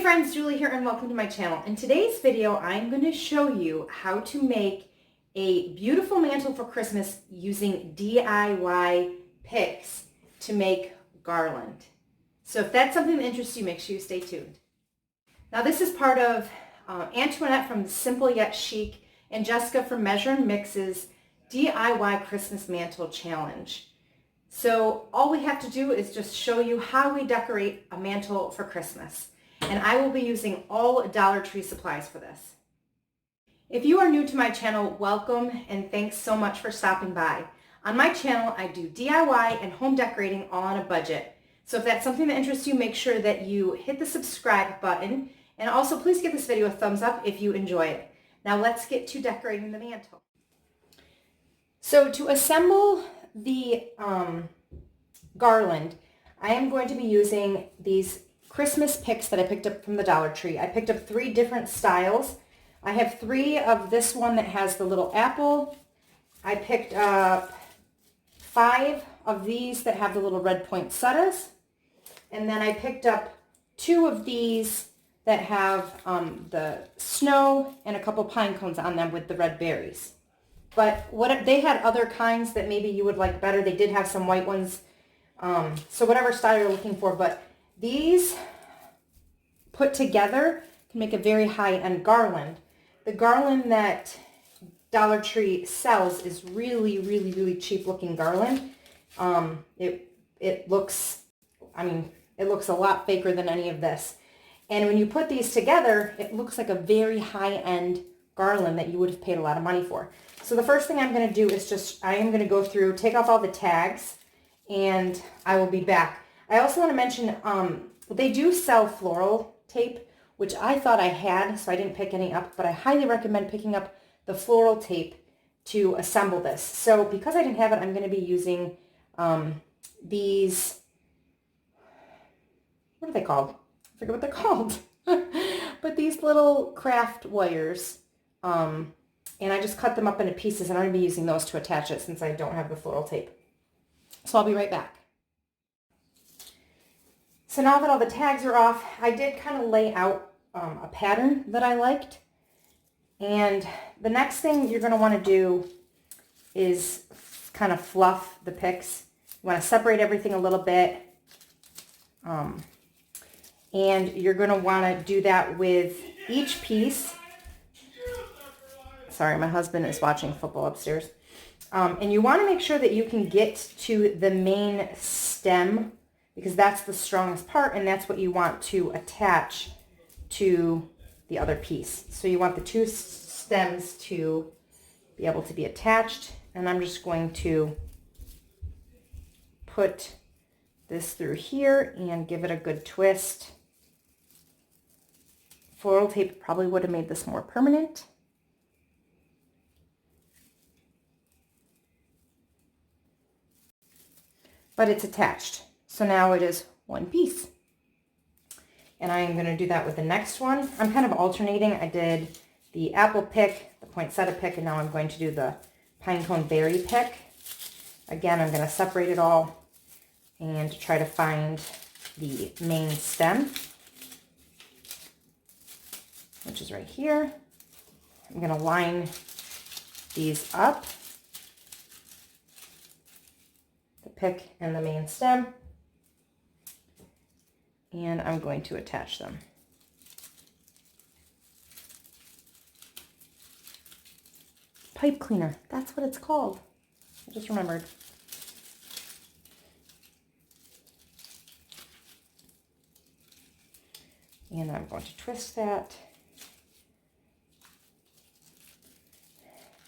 friends, Julie here and welcome to my channel. In today's video, I'm going to show you how to make a beautiful mantle for Christmas using DIY picks to make garland. So if that's something that interests you, make sure you stay tuned. Now this is part of Antoinette from Simple Yet Chic and Jessica from Measure and Mix's DIY Christmas Mantle Challenge. So all we have to do is just show you how we decorate a mantle for Christmas. And I will be using all Dollar Tree supplies for this. If you are new to my channel, welcome and thanks so much for stopping by. On my channel, I do DIY and home decorating all on a budget. So if that's something that interests you, make sure that you hit the subscribe button and also please give this video a thumbs up if you enjoy it. Now let's get to decorating the mantle. So to assemble the garland, I am going to be using these Christmas picks that I picked up from the Dollar Tree. I picked up 3 different styles. I have 3 of this one that has the little apple. I picked up 5 of these that have the little red poinsettias. And then I picked up 2 of these that have the snow and a couple pine cones on them with the red berries. But they had other kinds that maybe you would like better. They did have some white ones. So whatever style you're looking for, but these put together can make a very high-end garland. The garland that Dollar Tree sells is really, really, really cheap-looking garland. It looks a lot faker than any of this. And when you put these together, it looks like a very high-end garland that you would have paid a lot of money for. So the first thing I'm going to do is I am going to go through, take off all the tags, and I will be back. I also want to mention, they do sell floral tape, which I thought I had, so I didn't pick any up, but I highly recommend picking up the floral tape to assemble this. So because I didn't have it, I'm going to be using these, what are they called? I forget what they're called. But these little craft wires, and I just cut them up into pieces, and I'm going to be using those to attach it since I don't have the floral tape. So I'll be right back. So now that all the tags are off, I did kind of lay out a pattern that I liked. And the next thing you're going to want to do is kind of fluff the picks. You want to separate everything a little bit. And you're going to want to do that with each piece. Sorry, my husband is watching football upstairs. And you want to make sure that you can get to the main stem, because that's the strongest part and that's what you want to attach to the other piece. So you want the 2 stems to be able to be attached, and I'm just going to put this through here and give it a good twist. Floral tape probably would have made this more permanent. But it's attached. So now it is one piece. And I am going to do that with the next one. I'm kind of alternating. I did the apple pick, the poinsettia pick, and now I'm going to do the pinecone berry pick. Again, I'm going to separate it all and try to find the main stem, which is right here. I'm going to line these up, the pick and the main stem. And I'm going to attach them. Pipe cleaner, that's what it's called. I just remembered. And I'm going to twist that.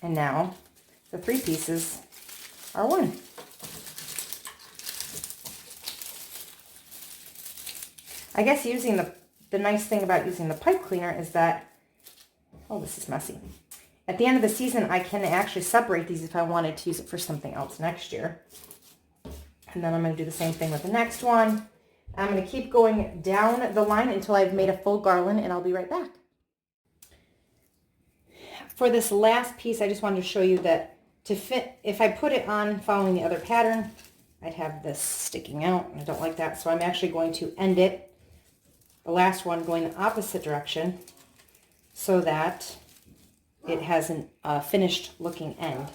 And now the 3 pieces are one. I guess using the nice thing about using the pipe cleaner is that, oh, this is messy. At the end of the season, I can actually separate these if I wanted to use it for something else next year. And then I'm going to do the same thing with the next one. I'm going to keep going down the line until I've made a full garland, and I'll be right back. For this last piece, I just wanted to show you that to fit, if I put it on following the other pattern, I'd have this sticking out, and I don't like that, so I'm actually going to end it the last one going the opposite direction so that it has a finished looking end.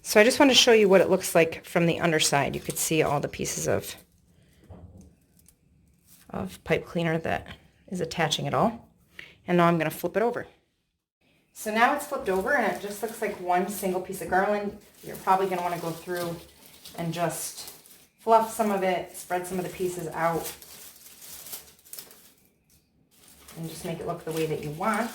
So I just want to show you what it looks like from the underside. You could see all the pieces of pipe cleaner that is attaching it all. And now I'm going to flip it over. So now it's flipped over and it just looks like one single piece of Garland. You're probably going to want to go through and just fluff some of it, spread some of the pieces out, and just make it look the way that you want.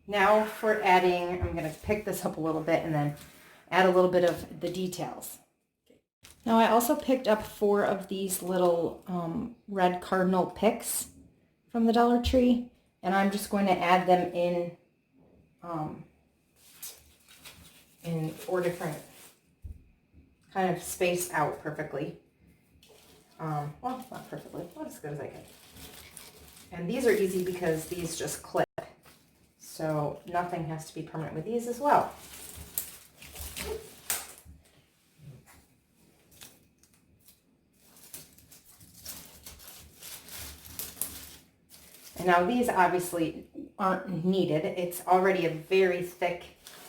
Now for adding, I'm going to pick this up a little bit and then add a little bit of the details. Now I also picked up 4 of these little red cardinal picks from the Dollar Tree, and I'm just going to add them in 4 different kind of spaced out perfectly. Well, not perfectly, not as good as I can. And these are easy because these just clip. So nothing has to be permanent with these as well. And now these obviously aren't needed. It's already a very thick,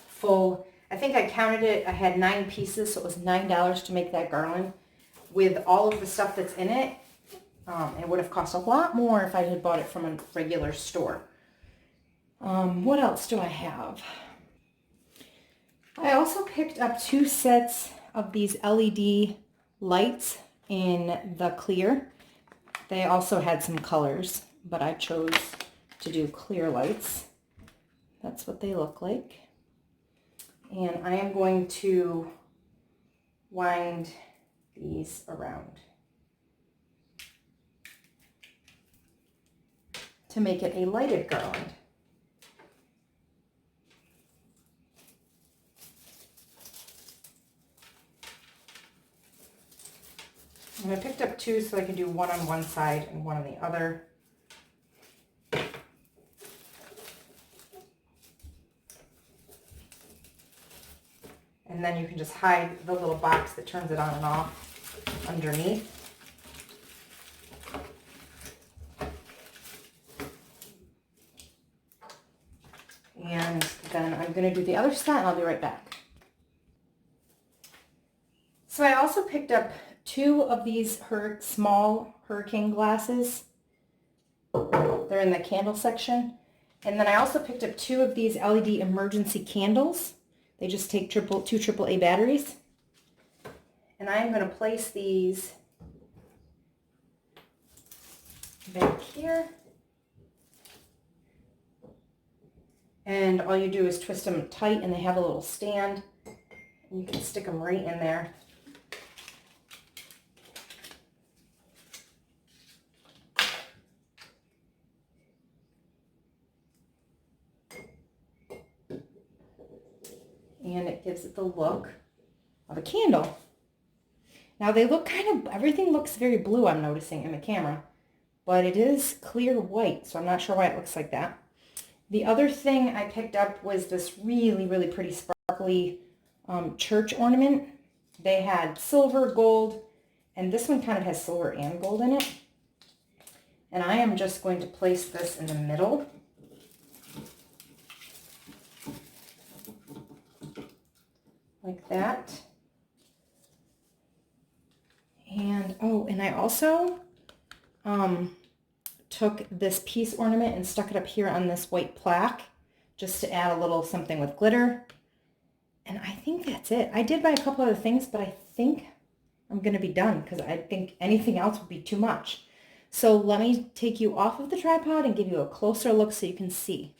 full, I think I counted it, I had 9 pieces, so it was $9 to make that garland. With all of the stuff that's in it, it would have cost a lot more if I had bought it from a regular store. What else do I have? I also picked up 2 sets of these LED lights in the clear. They also had some colors, but I chose to do clear lights. That's what they look like. And I am going to wind these around to make it a lighted garland. And I picked up 2 so I could do one on one side and one on the other. And then you can just hide the little box that turns it on and off underneath. And then I'm going to do the other side and I'll be right back. So I also picked up 2 of these small hurricane glasses. They're in the candle section. And then I also picked up 2 of these LED emergency candles. They just take 2 AAA batteries. And I am going to place these back here. And all you do is twist them tight and they have a little stand. And you can stick them right in there. And it gives it the look of a candle. Now they look everything looks very blue, I'm noticing in the camera, but it is clear white, so I'm not sure why it looks like that. The other thing I picked up was this really, really pretty sparkly church ornament. They had silver, gold, and this one kind of has silver and gold in it. And I am just going to place this in the middle. Like that. And, oh, and I also took this piece ornament and stuck it up here on this white plaque just to add a little something with glitter. And I think that's it. I did buy a couple other things, but I think I'm going to be done because I think anything else would be too much. So let me take you off of the tripod and give you a closer look so you can see.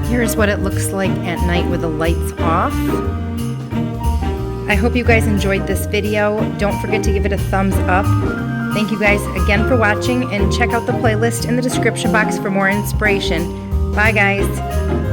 Here's what it looks like at night with the lights off. I hope you guys enjoyed this video. Don't forget to give it a thumbs up. Thank you guys again for watching, and check out the playlist in the description box for more inspiration. Bye guys.